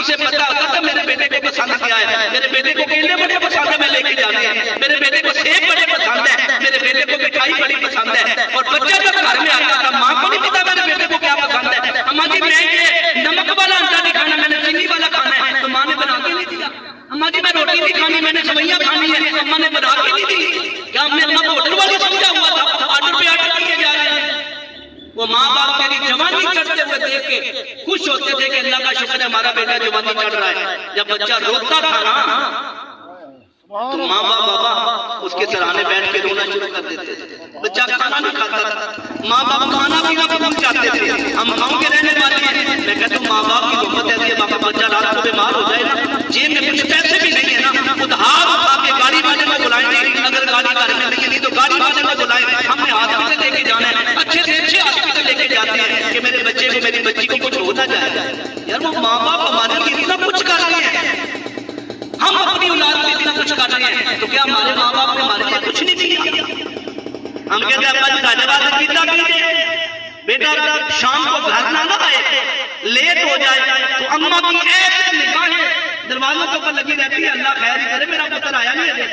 اسے پتا ہوتا تھا میرے بیٹے کو پسند کیا ہے، میرے بیٹے کو کیلے بڑے پسند ہے میں لے کے جانے ہیں، میرے بیٹے کو سیب بڑے پسند ہے، میرے بیٹے کو مٹھائی بڑی پسند ہے۔ اور بچہ جب گھر میں آتا تھا ماں کو نہیں پتا میرے بیٹے کو کیا پسند ہے، اماں جی میں یہ نمک والا انڈا نہیں کھانا، میں نے چینی والا کھانا ہے، تو ماں نے بنا کے نہیں دیا۔ اماں جی میں روٹی نہیں کھانی، میں نے سوئیاں کھانی ہے، اماں نے بنا کے نہیں دی۔ کیا ہم نے اماں کو ہوٹل والی سمجھا ہوا تھا؟ آرڈر پہ آرڈر کیے جا رہے ہیں۔ وہ ماں باپ میری جوانی چڑھتے ہوئے دیکھ کے خوش ہوتے تھے کہ اللہ کا شکر ہے ہمارا بیٹا جوانی چڑھ رہا ہے۔ جب بچہ روتا تھا نا تو ماں باپ بابا اس کے سرانے بیٹھ کے رونا شروع کر دیتے تھے۔ بچہ کھانا نہیں کھاتا تھا، ماں باپ کھانا پینا کو چاہتے تھے۔ ہم گاؤں کے رہنے والے ہیں، میں کہتا ہوں ماں باپ کی محبت ایسی ہے، باپا بچہ رات کو بیمار ہو جائے نا، جیب میں کچھ پیسے بھی نہیں ہے نا، ادھار اٹھا کے گاڑی والے کو بلائیں گے، اگر گاڑی گھر میں نہیں تو گاڑی والے کو بلائیں، ہم نے ہاسپٹل لے کے جانا ہے، اچھے سے اچھے ہاسپٹل لے کے جاتے ہیں کہ میرے بچے کو میری بچی کو کچھ ہو نہ جائے۔ یار وہ ماں باپ ہمارے لیے اتنا کچھ کر رہے ہیں، ہم اپنی اولاد میں اتنا کچھ کر رہے ہیں، تو کیا ہمارے ماں باپ نے ہمارے لیے کچھ نہیں دیا؟ ہم کہتے ہیں ابا جی دھنیواد پیتا کیجیے، بیٹا شام کو گھر نہ آئے، لیٹ ہو جائے تو اماں کی ایسی نگاہیں دروازوں کے اوپر لگی رہتی ہے، اللہ خیر ہی کرے میرا پتر آیا نہیں ہے۔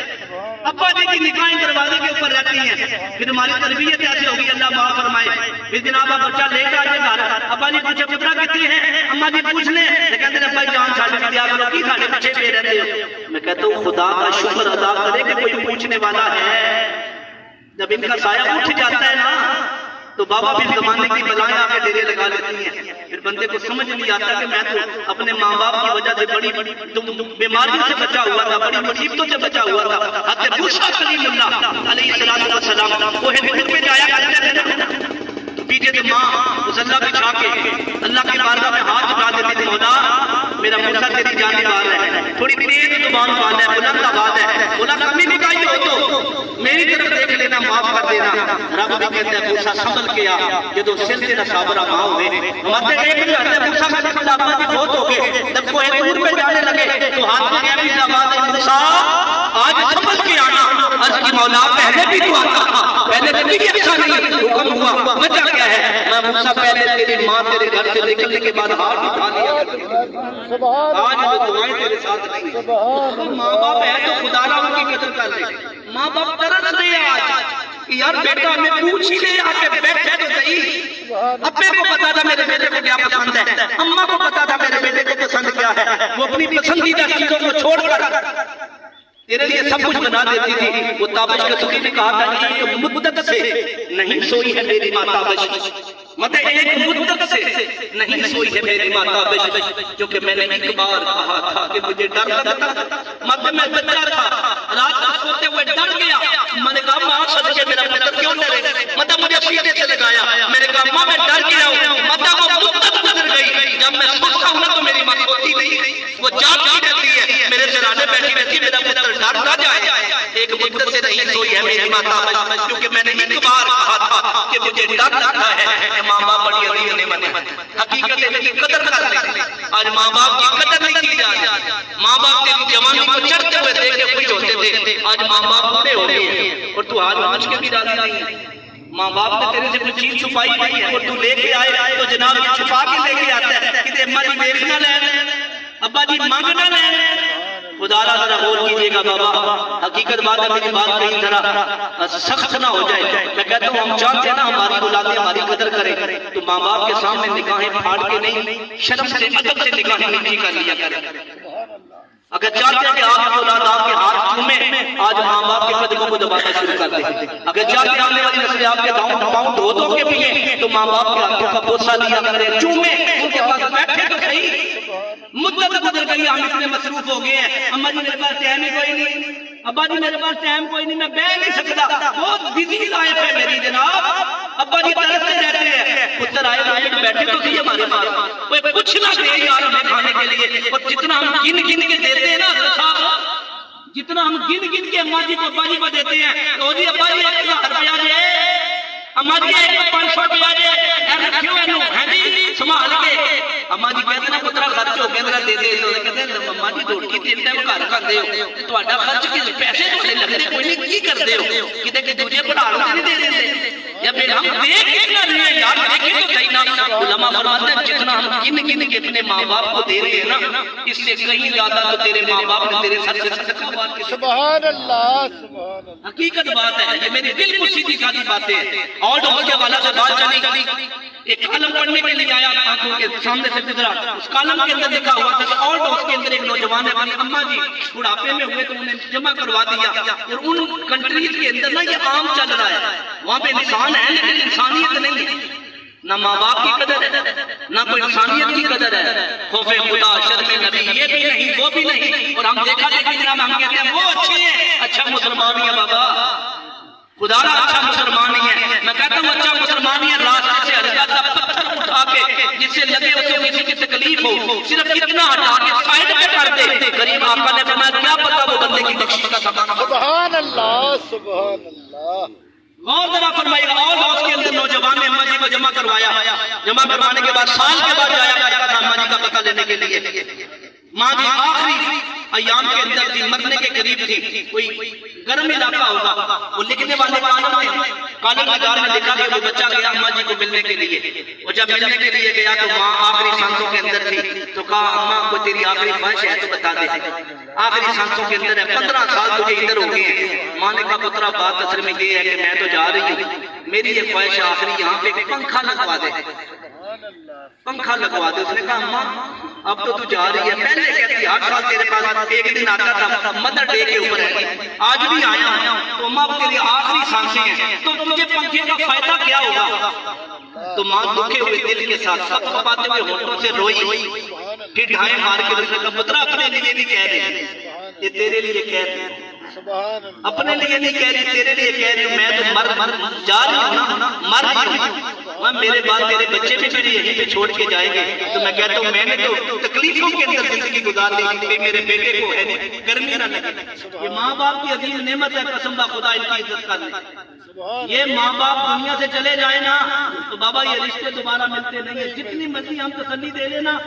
ابا جی کی نگاہیں دروازے کے اوپر رہتی ہیں، پھر ہماری تربیت ایسی ہوگی اللہ معاف فرمائے۔ پھر جناب بچہ لیٹ آ جائے گھر، ابا جی پوچھے پترا کتنے ہیں، اماں جی پوچھ لیں، کہتے ہیں ابا جان چھاڑ دیا کرو کی ساڑھے پیچھے پہ رہتے ہو۔ میں کہتا ہوں خدا کا شکر ادا کرے کہ کوئی پوچھنے والا ہے۔ جب ان کا سایہ اٹھ جاتا ہے نا تو بابا پھر زمانے کی بلائیں آ کے ڈیرے لگا لیتی ہیں، پھر بندے کو سمجھ نہیں آتا کہ میں تو اپنے ماں باپ کی وجہ سے بڑی بیماریوں سے بچا ہوا تھا، بڑی مصیبتوں سے بچا ہوا تھا۔ حضرت موسیٰ کلیم اللہ علیہ السلام وہ ہند پہ جایا کرتے تھے نا، تو پیچھے سے ماں مصلی بچھا کے اللہ کی بارگاہ میں ہاتھ اٹھا دیتی تھی، مولا میرا موسیٰ تیری جانب آ رہا ہے، تھوڑی تیز زبان والا ہے، بلند آواز ہے، مولا کمی بھی کائی ہو تو میری طرف دیکھ لینا، معاف کر دینا۔ رب بھی کہتا ہے موسیٰ سنبھل کے آ، جدو سل تیرا صابرہ ماں ہوئے ہمارے ایک بھی حضرت موسیٰ کا جب اللہ کی بہت ہو گئے، جب کوہ طور پہ جانے لگے تو ہاتھ میں گیا بھی آواز ہے موسیٰ آج سنبھل کے آنا۔ عرض کی مولا پہلے بھی تو آتا تھا، پہلے بھی اچھا نہیں حکم ہوا، وجہ کیا ہے؟ میں موسیٰ پہلے تیری ماں تیرے گھر سے نکلنے کے بعد ہاتھ اٹھا لیا کرتی، آج وہ دعائیں تیرے ساتھ نہیں۔ ماں باپ ہے تو خدا نہ ان کی قدر کر لے، ماں باپ ترس رہے آج کہ یار بیٹا ہمیں پوچھ ہی لے، آ کے بیٹھے تو صحیح۔ ابے کو پتا تھا میرے بیٹے کو کیا پسند ہے، اماں کو پتا تھا میرے بیٹے کو پسند کیا ہے، وہ اپنی پسندیدہ چیزوں کو چھوڑ کر تیرے لیے سب کچھ بنا دیتی تھی۔ وہ تابش کے سخی نے کہا تھا ایک مدت سے نہیں سوئی ہے میری ماں تابش، مطلب ایک مدت سے نہیں سوئی ہے میری ماں تابش، کیونکہ میں نے ایک بار کہا تھا کہ مجھے ڈر لگتا، مطلب میں بچہ تھا، رات کو سوتے ہوئے ڈر گیا، میں نے کہا ماں صدقے میرا پتر کیوں ڈرے، مطلب مجھے سیدھے سے لگایا، میں نے کہا ماں میں ڈر گیا ہوں، مطلب وہ مدت گزر گئی، جب میں سوتا ہوں تو میری ماں سوتی نہیں، وہ جاگتی رہتی ہے، میرے سرانے بیٹھی رہتی، میرا پتر ڈر نہ جائے۔ ایک مدت سے نہیں سوئی ہے میری ماں تابش، کیونکہ میں نے ایک بار کہا تھا کہ مجھے ڈر لگتا ہے۔ ماں باپ بڑی عظیم نعمت ہے، حقیقت ہے کہ قدر کر لیں، آج ماں باپ کی قدر نہیں کی جا رہی۔ ماں باپ کے جوانی کو چڑھتے ہوئے دیکھ کے خوش ہوتے تھے، آج ماں باپ بوڑھے ہو گئے ہیں اور تو آج پوچھ کے بھی راضی نہیں ہے۔ ماں باپ نے تیرے سے کوئی چیز چھپائی نہیں ہے اور تو لے کے آئے تو جناب چھپا کے لے کے آتا ہے کہ اماں جی دیکھنا لے، ابا جی مانگنا لے۔ خدا را ذرا غور کیجئے گا بابا، حقیقت بات ہے، میری بات کہیں ذرا سخت نہ ہو جائے۔ میں کہتا ہوں ہم چاہتے ہیں نا ہماری اولادیں ہماری قدر کریں تو ماں باپ کے سامنے نگاہیں پھاڑ کے نہیں، شرم سے ادب سے نگاہیں نیچی کر لیا کریں۔ اگر چاہتے ہیں کہ آپ کی اولاد آپ کے ہاتھ چومیں، آج ماں باپ کے قدموں کو دبانا شروع کر دیں۔ اگر چاہتے ہیں آنے والی نسلیں آپ کے پاؤں دھو دھو کے پئیں تو ماں باپ کے ہاتھوں کا بوسہ لیا کریں، چومیں، ان کے پاس بیٹھے تو صحیح۔ مدت گزر گئی، ہم اتنے مصروف ہو گئے ہیں، اماں جی میرے پاس ٹائم ہی کوئی نہیں، ابا جی میرے پاس ٹائم کوئی نہیں، میں بیٹھ نہیں سکتا، بہت بزی لائف ہے میری جناب۔ ابا جی ترستے رہتے ہیں، پتر آئے روٹے بیٹھے تو صحیح ہمارے پاس، کوئی کچھ نہ دے یار ہمیں کھانے کے لیے، اور جتنا ہم گن گن کے دیتے ہیں نا صاحب، جتنا ہم گن گن کے اماں جی کو ابا جی کو دیتے ہیں، تو جی ابا جی 1000 روپیہ دے، اماں جی 500 روپیہ دے، اے رکھیو اینو ہے جی سنبھال کے۔ اماں جی کہتے ہیں پترا خرچ ہو گیا میرا دے دے، تو کہتے ہیں اماں جی روٹی تین ٹائم گھر کھاندے ہو، تہاڈا خرچ کس پیسے تھوڑے لگدے کوئی نہیں، کی کردے ہو، کتے کہ دوجے پڑھا لو نہیں دے دیندے۔ جب ہم دیکھ کتنا رہے ہیں یار، دیکھیں تو صحیح نا، علماء فرماتے ہیں جتنا ہم گن کے اپنے ماں باپ کو دے رہے ہیں نا، اس سے کہیں زیادہ تو تیرے ماں باپ نے تیرے سر سے صدقہ وار کے سبحان اللہ سبحان اللہ، حقیقت بات ہے، یہ میری بالکل سیدھی سادھی باتیں ہیں۔ اور ڈھول کے والا سے بات چلی، ایک کالم پڑھنے کے لیے آیا، آنکھوں کے سامنے سے گزرا، اس کالم کے اندر لکھا ہوا تھا کہ اور ڈھول کے اندر ایک نوجوان ہے، اپنی اماں جی بڑھاپے میں ہوئے تو انہیں جمع کروا دیا، اور ان کنٹریز کے اندر نا یہ عام چل رہا ہے، وہاں پہ انسان ہے لیکن انسانیت نہیں ہے، نہ ماں باپ کی قدر ہے، نہ کوئی انسانیت کی قدر ہے، خوف خدا، شرم نبی، یہ بھی نہیں وہ بھی نہیں، اور ہم دیکھا دیکھی جناب ہم کہتے ہیں وہ اچھے ہیں، اچھا مسلمان ہی ہے بابا، خدا را اچھا مسلمان ہی ہے، میں کہتا ہوں اچھا مسلمان ہی ہے، راستے سے ہر جاتا پتھر اٹھا کے جس سے لگے اسے کسی کی تکلیف ہو، صرف اتنا ہٹا کے سائڈ پہ کر دے، غریب آقا نے فرمایا کیا پتا وہ بندے کی بخشش کا سامان۔ سبحان اللہ سبحان اللہ، غور ذرا فرمائیے گا، اور اس کے اندر نوجوان نے اماں جی کو جمع کروایا، جمع کروانے کے بعد سال کے بعد جایا کرتا تھا اماں جی کا پتہ لینے کے لیے، ماں جی آخری ایام کے اندر تھی، مرنے کے قریب تھی، کوئی گرم علاقہ ہوگا، وہ لکھنے والے کالم نگار میں لکھا کہ وہ بچہ گیا اماں جی کو ملنے کے لیے، وہ جب ملنے کے لیے گیا تو ماں آخری سانسوں کے اندر تھی، تو کہا اماں کو تیری آخری خواہش ہے تو بتا دے، آخری سانسوں کے اندر ہے، 15 سال تجھے ادھر ہو گئے ہیں، ماں نے کہا پترا بات اصل میں یہ ہے کہ میں تو جا رہی ہوں، میری یہ خواہش آخری یہاں پہ پنکھا لگوا دے، پنکھا لگوا دے۔ اس نے کہا اماں اب تو جا رہی ہے، پہلے کہتی ہر سال تیرے پاس ایک دن آتا تھا مدر ڈے کے اوپر ہے، آج بھی آیا تو اماں تیری آخری سانسیں ہیں تو تجھے پنکھے کا فائدہ کیا ہوگا؟ تو ماں دکھے ہوئے دل کے ساتھ سب پاتے ہوئے ہونٹوں سے روئی، پھر ڈھائیں مار کے اس نے کہا پترا اپنے لیے نہیں کہہ رہے، یہ تیرے لیے کہہ رہے ہیں، اپنے لیے نہیں کہہ رہی، تیرے لیے کہہ رہی ہوں، میں تو مر جا رہی ہوں نا، مر رہی ہوں، میرے بعد میرے بچے بھی میرے یہیں پہ چھوڑ کے جائیں گے، تو میں کہتا ہوں میں نے تو تکلیفوں کے اندر زندگی گزار لی کہ میرے بیٹے کو ہے گرمی نہ لگے۔ یہ ماں باپ کی عظیم نعمت ہے، قسم بخدا ان کی عزت کر لیں۔ یہ ماں باپ دنیا سے چلے جائیں نا تو بابا یہ رشتے دوبارہ ملتے نہیں ہیں، جتنی مرضی ہم تسلی دے لیں نا،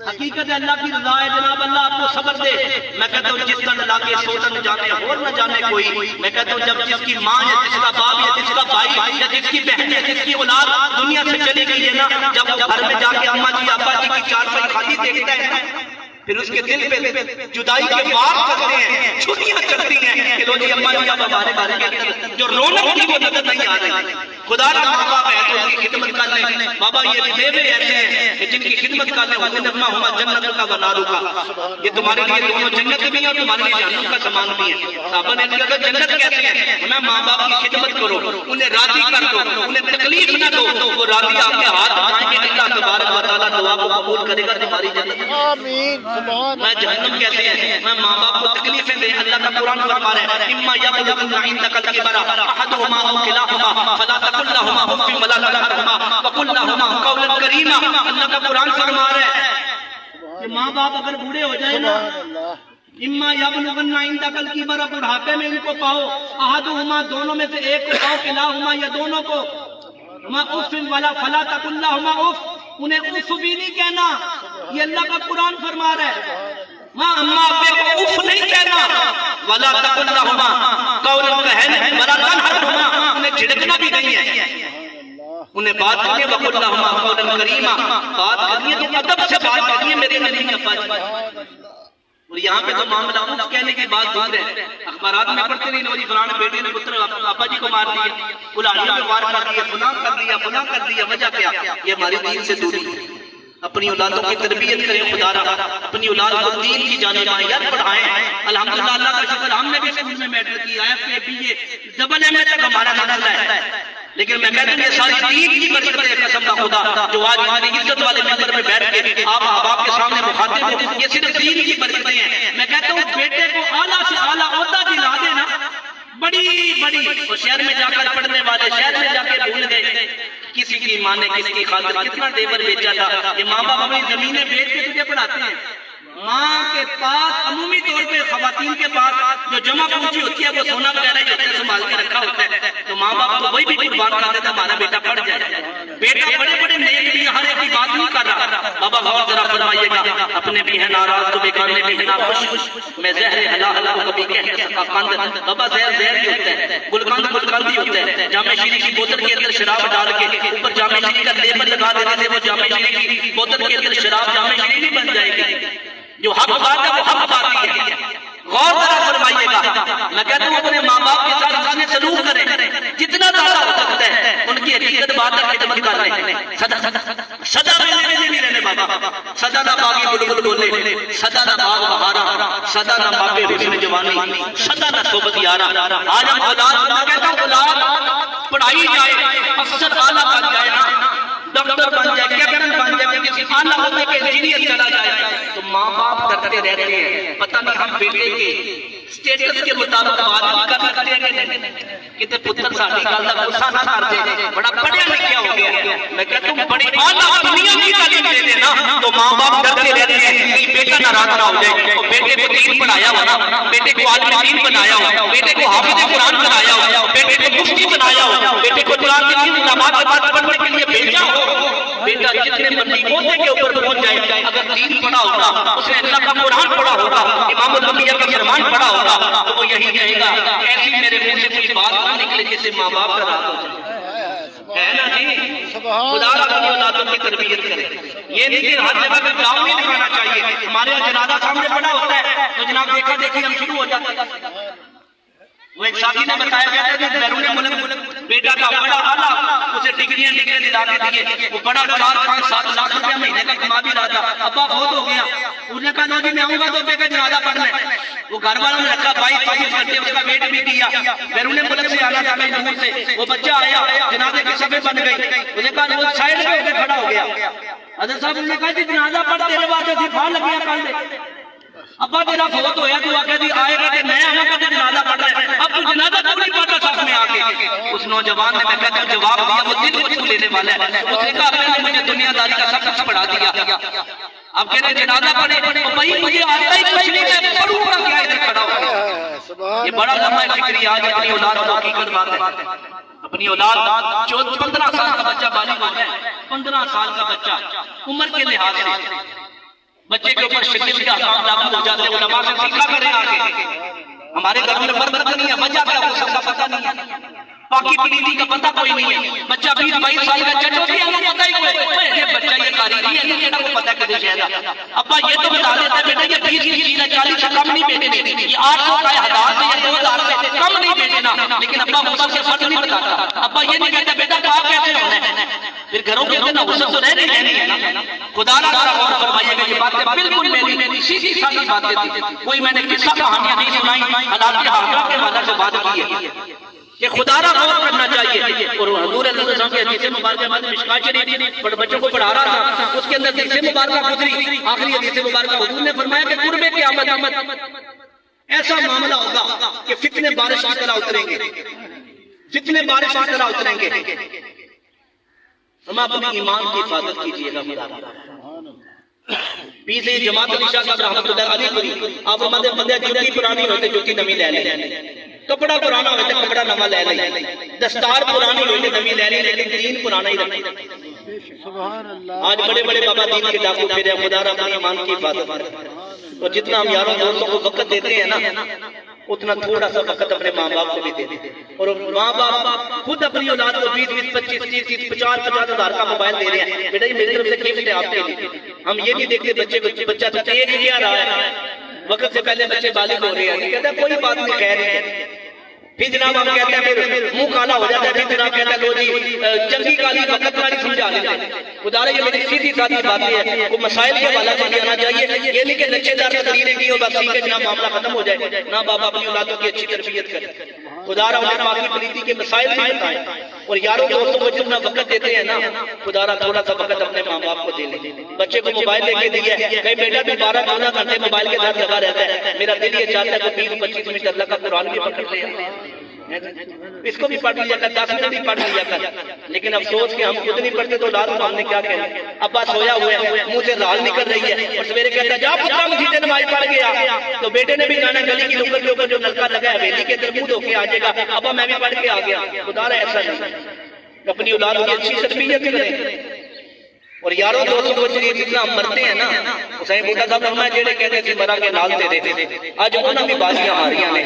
حقیقت ہے اللہ کی رضا ہے، جناب اللہ آپ کو صبر دے۔ میں کہتا ہوں جس کا نہ کے سوچ نہ جانے اور نہ جانے کوئی، میں کہتا ہوں جب جس کی ماں یا جس کا باپ یا جس کا بھائی یا جس کی بہن یا جس کی اولاد دنیا سے چلی گئی ہے نا، جب وہ گھر میں جا کے اماں جی ابا جی کی چارپائی خالی دیکھتا ہے نا، پھر اس کے دل پہ جدائی کے وار چلتے ہیں، چھٹیاں چلتی ہیں کہ لو جی اماں جی اب ہمارے بارے میں جو رونق تھی وہ نظر نہیں آ رہی۔ خدا کا موقع ہے تو ان کی خدمت کر لیں بابا، یہ بیوے ایسے ہیں کہ جن کی خدمت کر لیں وہ نظمہ ہما جنت کا و نارو کا، یہ تمہارے لیے دونوں جنت بھی ہیں اور تمہارے لیے جہنم کا سامان بھی ہے۔ صحابہ نے کہا جنت کیسے ہے؟ ہمیں ماں باپ کی خدمت کرو، انہیں راضی کر دو، انہیں تکلیف نہ دو، وہ راضی آپ کے ہاتھ اٹھائیں گے، اللہ تبارک و تعالیٰ دعا کو قبول کرے گا تمہاری جنت۔ آمین سبحان میں جہنم کیسے ہیں؟ میں ماں باپ کو تکلیفیں دے، اللہ کا قرآن فرما رہا ہے اما یبلغن عندک الکبر احدهما او کلاهما فلا تقل لهما اف ولا تنهرهما وقل لهما قولا کریما۔ اللہ کا قرآن فرما رہا ہے کہ ماں باپ اگر بوڑھے ہو جائیں نا، اما یبلغن عندک الکبر، بڑھاپے میں ان کو کہو، احدهما دونوں میں سے ایک کو کہو، کلاهما یا دونوں کو، ما اف ولا فلا تقل لهما اف، انہیں اف بھی نہیں کہنا، یہ اللہ کا قرآن فرما رہا ہے۔ ماں اماں ابے کو اف نہیں کہنا، ولا تقل لهما قولا کہنا، ولا تنهرهما، انہیں جھڑکنا بھی نہیں ہے، انہیں بات کرنی ہے، وقل لهما قولا کریما، بات کرنی ہے تو ادب سے بات کرنی ہے میرے نبی ابا جی۔ اور یہاں پہ تو معاملہ اف کہنے کی بات دور ہے، اخبارات میں پڑھتے نہیں لوری فلاں بیٹے نے پتر ابا جی کو مار دیا، کلاڑیوں میں وار کر دیا، فلاں کر دیا، فلاں کر دیا، وجہ کیا؟ یہ ہماری دین سے دوری ہے۔ اپنی اولادوں کی تربیت کریں خدا را، اپنی اولاد کو دین کی جانب آئیں، یار پڑھائیں۔ الحمدللہ اللہ کا شکر ہم نے بھی اسکول میں میٹرک کی، F A B A double M A تک ہمارا نکل ہے، لیکن میں کہتا ہوں یہ ساری دین کی برکت ہے، قسم کا خدا، جو آج ہماری عزت والے ممبر میں بیٹھ کے آپ احباب کے سامنے مخاطب ہو، یہ صرف دین کی برکتیں ہیں۔ میں کہتا ہوں بیٹے کو اعلیٰ سے اعلیٰ عہدہ دلا دینا، بڑی وہ شہر میں جا کر پڑھنے والے شہر میں جا کے بھول گئے، کسی کی ماں نے کسی کی خاطر کتنا دیور بیچا تھا، یہ ماں باپ اپنی زمینیں بیچ کے تجھے پڑھاتے ہیں، ماں کے پاس عمومی طور پہ خواتین کے پاس جو جمع پوچھی ہوتی ہے وہ سونا وغیرہ ہی ہوتا ہے سنبھال کے رکھا ہوتا ہے تو ماں باپ تو وہی بھی قربان کر دیتا ہمارا بیٹا پڑھ جائے بیٹا بڑے بڑے نیک بھی ہر ایک کی بات نہیں کر رہا بابا غور ذرا فرمائیے گا اپنے بھی ہیں ناراض تو بیگانے بھی ہیں ناخوش میں زہر ہلا ہلا کو کبھی کہہ نہیں سکا قند بابا زہر زہر ہی ہوتا ہے گلقند گلقند ہی ہوتا ہے جامع شیریں کی بوتل کے اندر شراب ڈال کے اوپر جامع شیریں کا لیبل لگا دیتے تھے وہ جامع شیریں کی بوتل کے اندر شراب جامع شیریں نہیں بن جائے گی جو حق بات ہے وہ حق بات ہے غور ذرا فرمائیے گا میں کہتا ہوں اپنے ماں باپ کے ساتھ اس نے سلوک کریں جتنا زیادہ ہو سکتا ہے ان کی حقیقت بات ہے خدمت کر رہے ہیں صدا میں نہیں رہنے بابا صدا نہ باغی بلبل بولے صدا نہ باغ بہارا صدا نہ باغ حسن جوانی صدا نہ صحبت یارا آج ہم اولاد میں کہتا ہوں اولاد پڑھائی جائے افسر اعلیٰ بن جائے نا ڈاکٹر بن جائے کیپٹن بن جائے کسی اعلیٰ ہونے کے انجینئر چلا جائے تو ماں باپ کرتے رہتے ہیں پتہ نہیں ہم بیٹے کے سٹیٹس کے مطابق بات نہیں کر سکتے ہیں کہتے پتر ساڑھی کا غصہ نہ کر دے بڑا پڑھیا لکھیا ہو گیا میں کہتا ہوں بڑی اعلیٰ دنیا کی تعلیم دے دینا تو ماں باپ ڈرتے رہتے ہیں کہ بیٹا ناراض نہ ہو جائے بیٹے کو دین پڑھایا ہو بیٹے کو عالم دین بنایا ہو بیٹے کو حافظ قرآن بنایا ہو بیٹے کو مفتی بنایا ہو بیٹے کو قرآن کی نماز پڑھنے کے لیے بھیجا ہو بیٹا جتنے مرضی عہدے کے اوپر پہنچ جائے اگر دین پڑھا ہوگا اس نے اللہ کا قرآن پڑھا ہوگا امام الانبیاء کا فرمان پڑھا ہوگا تو وہ یہی کہے گا ایسی میرے منہ سے کوئی بات نہ نکلے جس سے ماں باپ کا راز ہو جائے ہے نا جی خدا اپنی اولادوں کی تربیت کرے یہ نہیں کہ ہر جگہ پہ گاؤں میں دکھانا چاہیے ہمارے یہاں جنازہ سامنے پڑا ہوتا ہے تو جناب دیکھا دیکھی ہم شروع ہو جاتے ہیں وہ ایک ساتھی نے بتایا گیا تھا کہ بیرون ملک بیٹا کا بڑا آلہ اسے ڈگریاں دلا کے دیے وہ بڑا 4-5-7 لاکھ روپیہ مہینے کا کما بھی رہا تھا ابا بہت ہو گیا اس نے کہا لو جی میں آؤں گا تو ابے کا جنازہ پڑھنا ہے وہ گھر والوں نے رکھا 22-23 گھنٹے اس کا ویٹ بھی کیا بیرون ملک سے آنا تھا کہیں دور سے وہ بچہ آیا جنازے کی صفیں بن گئی اس نے کہا وہ سائڈ پہ ہو کے کھڑا ہو گیا حضرت صاحب نے کہا جی جنازہ پڑھ تیرے واسطے سی پھال لگیا کر دے ابا تیرا فوت ہویا تو آگے دی آئے گا کہ میں آنا کہ جنازہ پڑھ رہا ہے اب تو جنازہ کیوں نہیں پڑھتا ساتھ میں آگے اس نوجوان نے میں کہتا ہوں جواب دیا وہ دل کو چھو لینے والا ہے اس نے کہا پہلے مجھے دنیا داری کا سب کچھ پڑھا دیا اب کہتے ہیں جنازہ پڑھے بھائی مجھے آتا ہی کچھ نہیں میں پڑھوں گا کیا ادھر کھڑا ہوا یہ بڑا لمحہ فکری آج اپنی اولاد کو حقیقت بات ہے اپنی اولاد 15 سال کا بچہ بالغ ہو گیا 15 سال کا بچہ عمر کے لحاظ سے بچے کے اوپر شکل کے احکام لاگو ہو جاتے ہیں علماء سے سیکھا کریں آگے ہمارے گھر میں بربر نہیں ہے وجہ کیا وہ سب کا پتہ نہیں ہے پاکی پلیدی کا پتہ کوئی نہیں ہے بچہ 20-22 سال کا چٹوٹی ہے وہ پتہ ہی کوئی یہ بچہ یہ قاریگی ہے یہ کو پتہ کدے شہدہ ابا یہ تو بتا دیتا ہے بیٹا یہ 20 کی چیز ہے 40 سے کم نہیں بیٹے یہ 800 کا ہے 1000 سے یا 2000 سے کم نہیں بیٹنا لیکن ابا غصہ سے فرق نہیں بتاتا ابا یہ نہیں کہتا بیٹا کہاں کیسے ہونا ہے پھر گھروں کے اندر غصہ تو رہنے ہے نا خدا نہ ذرا غور فرمائیے گا یہ باتیں بالکل میری سیدھی سادھی باتیں تھی کوئی میں نے قصہ کہانیاں نہیں سنائی حالات حاضرہ کے حوالے سے بات کی ہے کہ خدا نہ غور کرنا چاہیے اور حضور صلی اللہ علیہ وسلم کی حدیث مبارکہ میں مشکات شریف بچوں کو پڑھا رہا تھا اس کے اندر حدیث مبارکہ گزری آخری حدیث مبارکہ حضور نے فرمایا کہ قرب قیامت ایسا معاملہ ہوگا کہ فتنے بارش کی طرح اتریں گے فتنے بارش کی طرح اتریں گے ہم اپنے ایمان کی حفاظت کیجیے گا خدا پیچھے جماعت علی شاہ صاحب رحمۃ اللہ علیہ پوری آپ فرماتے ہیں بندے جوتی پرانی ہوتے جوتی نمی لے لیں کپڑا پرانا ہوتے کپڑا نواں لے لیں دستار پرانی ہوتے نمی لے لیں لیکن دین پرانا ہی رکھیں آج بڑے بڑے بابا دین کے ڈاکو پھرے خدا را اپنی ایمان کی حفاظت کرے اور جتنا ہم یاروں دوستوں کو وقت دیتے ہیں نا اتنا تھوڑا سا وقت اپنے ماں باپ کو بھی دے دیں اور ماں باپ خود اپنی اولاد کو 20-25 30 50 ہزار کا موبائل دے رہے ہیں بیٹا یہ میری طرف سے گفٹ ہے آپ کے لیے ہم یہ نہیں دیکھتے بچہ تو تیز کیا رہا ہے وقت سے پہلے بچے بالغ ہو رہے ہیں کہتے ہیں کوئی بات نہیں خیر ہے پھر جناب ہم کہتے ہیں پھر منہ کالا ہو جاتا ہے پھر جناب کہتا ہے لو جی چنگی کالی وقت والی سمجھا لیتے ہیں خدا رہے یہ میری سیدھی سادھی باتیں ہیں وہ مسائل کے حوالہ سے آنا چاہیے یہ نہیں کہ لچے دار تقریریں کی اور بس ٹھیک ہے جناب معاملہ ختم ہو جائے نہ بابا اپنی اولادوں کی اچھی تربیت کرے خدا رہا انہیں پاکی پلیتی کے مسائل بھی بتائیں اور یاروں دوستوں کو جتنا وقت دیتے ہیں نا خدا رہا تھوڑا سا وقت اپنے ماں باپ کو دے لیں بچے کو موبائل لے کے دیا ہے کہیں بیٹا بھی 12-14 گھنٹے موبائل کے ساتھ لگا رہتا ہے میرا دل یہ چاہتا ہے کہ 20-25 منٹ اللہ کا قرآن بھی پکڑ لے اس کو بھی پڑھ لیا کر، 10 منٹ بھی پڑھ لیا کر، لیکن افسوس کہ ہم خود نہیں پڑھتے تو اولاد کو ہم نے کیا کہنا۔ ابا سویا ہوا ہے، منہ سے رال نکل رہی ہے اور سویرے کہتا ہے جا پتہ مسجد نماز پڑھ گیا، تو بیٹے نے بھی جانا گلی کی نکڑ کے اوپر جو نلکا لگا ہے حویلی کے اندر منہ دھو کے آ جائے گا، ابا میں بھی پڑھ کے آ گیا۔ خدا رہا ایسا نہیں، اپنی اولاد کی اچھی تربیت کریں۔ اور یاروں دوستوں کو چلیے جتنا ہم مرتے ہیں نا، حسین بوٹا صاحب فرمایا جڑے کہتے تھے مراں گے نال تیرے، اج انہاں بھی بازیاں ماریاں نے۔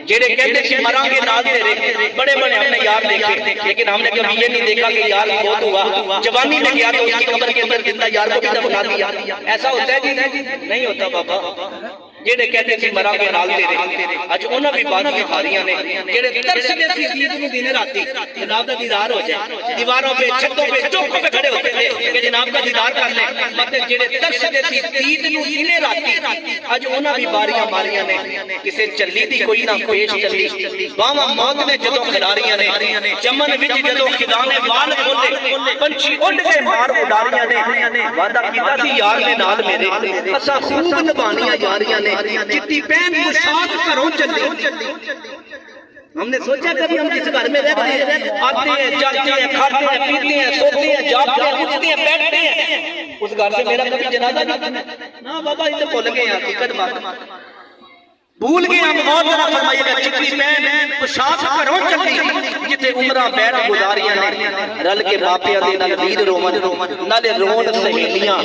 جڑے کہتے تھے مراں گے نال تیرے، بڑے بڑے ہم نے یار دیکھے، لیکن ہم نے کبھی یہ نہیں دیکھا کہ یار بہت ہوا، جوانی میں گیا تو اس کی قبر کے اندر زندہ یار کو بھی دفنا دیا۔ ایسا ہوتا ہے جی؟ نہیں ہوتا بابا۔ جڑے کہتے تھے مراں گے نال تیرے، اج انہاں بھی بازیاں ماریاں نے۔ جڑے ترسدے سی عید نوں دن راتی جناب دا دیدار ہو جائے، دیواروں پہ چھتوں پہ چوکوں پہ کھڑے ہوتے تھے کہ جناب کا دیدار کر لیں، مطلب جڑے ترسدے سی عید نوں دن راتی اج انہاں بھی باریاں ماریاں نے۔ کسے چلی دی کوئی نہ پیش چلی، باواں موت نے جدوں کھلاریاں نے، چمن وچ جدوں خدا نے وال کھولے، پنچھی اڑ کے مار اڈاریاں نے۔ وعدہ کیتا سی یار نے نال میرے، اساں خوب نبھانیاں یاریاں نے، چٹی پہن پوشاک گھروں چلی۔ ہم نے سوچا کبھی ہم جس گھر میں رہتے ہیں، آتے ہیں جاتے ہیں کھاتے ہیں پیتے ہیں سوتے ہیں جاگتے ہیں اٹھتے ہیں بیٹھتے ہیں، اس گھر سے میرا کبھی جنازہ نہیں نا بابا، یہ تو بھول گئے ہیں حقیقت بات، بھول گئے ہم۔ اور ذرا فرمائیے گا چٹی پہن پوشاک گھروں چلی، جتے عمرہ بیٹھ گزاریاں نے، رل کے ماپیاں دے نال ویر رومن نالے رون سہیلیاں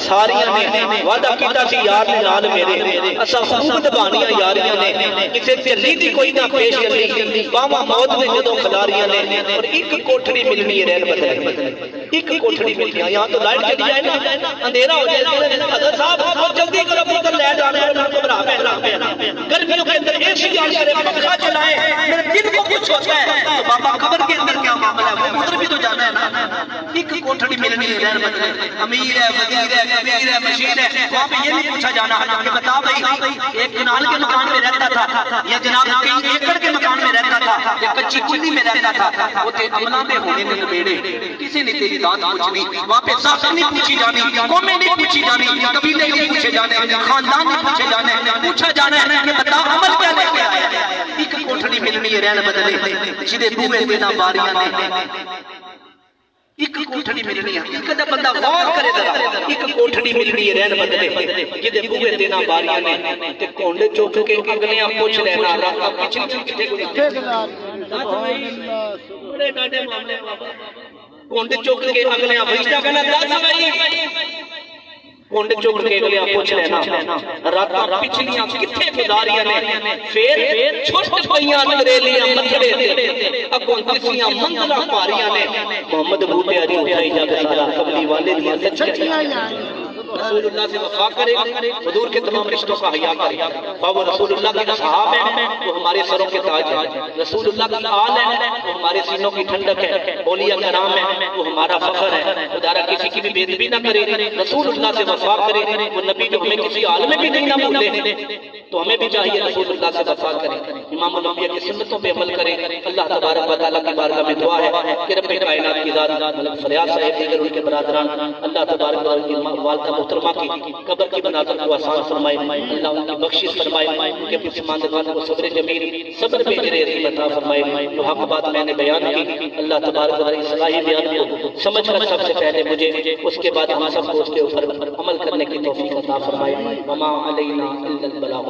ساریاں نے۔ وعدہ کیتا سی یار نے نال میرے، اساں خوب نبھانیاں یاریاں نے، کسے چلی دی کوئی نہ پیش چلی، باواں موت نے جدوں کھلاریاں نے۔ اور ایک کوٹھڑی ملنی ہے رہن بدلے، ایک کوٹھڑی ملنی ہے، یہاں تو لائٹ چلی جائے نا اندھیرا ہو جائے، حضرت صاحب بہت جلدی کرو پتر لے جانا ہے، ان کو بھرا پہنا گرمیوں کے اندر اے سی آن کرے پنکھا چلائے، میرے دل کو کچھ ہوتا ہے تو بابا قبر کے اندر کیا معاملہ ہے، وہ ادھر بھی تو جانا ہے نا۔ ایک کوٹھڑی ملنی ہے رہن بدلے، امیر ہے وزیر ہے کبیر ہے مشیر ہے، وہاں پہ یہ نہیں پوچھا جانا کہ بتا بھائی ایک کنال کے مکان میں رہتا تھا یا جناب کئی ایکڑ کے مکان میں رہتا تھا یا کچی کلی میں رہتا تھا، وہ تے عملہ میں ہونے میں نبیڑے، کسی نے تیری ذات پوچھنی، وہاں پہ ذات نہیں پوچھی جانی، قومیں نہیں پوچھی جانی، قبیلے نہیں پوچھے جانے، خاندان نہیں پوچھے جانے، پوچھا جانا ہے کہ بتا عمل کیا لے کے آیا۔ ایک کوٹھڑی ملنی ہے رہن بدلے، جدے بوئے دینا باریاں نے، ایک کوٹھڑی ملنی ہے، حقیقت بندہ غور کرے ذرا، ایک کوٹھڑی ملنی ہے رہن بدلے، جدے بوئے دینا باریاں نے، تے کونڈے چوک کے اگلیاں پوچھ لینا راہ پچھلی کتے گزار بڑے ڈاڈے معاملے بابا، کونڈے چوک کے اگلیاں فرشتہ کہنا دس بھائی، کونڈے چوک کے اگلیاں پوچھ لینا راتاں پچھلیاں کتھے گزاریاں نے، پھر چھوٹ پئیاں انگریلیاں متھڑے تے، اگوں تسیاں منزلاں پاریاں نے۔ محمد بوٹے اجی اٹھائی جا کے سارا کملی والے دیاں سچیاں رسول اللہ سے وفا کرے، حضور کے تمام رشتوں کا حیا کرے، وہ رسول اللہ کے اصحاب ہیں وہ ہمارے سروں کے تاج ہیں، رسول اللہ کی آل ہے وہ ہمارے سینوں کی ٹھنڈک ہے، اولیاء کرام ہیں وہ ہمارا فخر ہے۔ خدا کسی کی بھی بے ادبی نہ کرے، رسول اللہ سے وفا کرے، وہ نبی جو ہمیں کسی حال میں بھی نہیں نہ بھولے، تو ہمیں بھی چاہیے رسول اللہ سے وفا کرے، امام الانبیاء کی سنتوں پہ عمل کرے۔ اللہ تبارک و تعالیٰ کی بارگاہ میں دعا ہے کہ رب کائنات کی ذات ملک فریاد صاحب دیگر ان کے برادران، اللہ تبارک و تعالیٰ کی والدہ محترمہ کی قبر کی مناظر کو آسان فرمائے، اللہ ان کی بخشش فرمائے، ان کے اپنے ماندگان کو صبر جمیل صبر پہ جرے عظیم عطا فرمائے۔ جو حق بات میں نے بیان کی، اللہ تبارک و تعالیٰ صلاحی بیان کو سمجھ کر سب سے پہلے مجھے، اس کے بعد ہم سب کو اس کے اوپر عمل کرنے کی توفیق عطا فرمائے۔ وما علینا الا البلاغ۔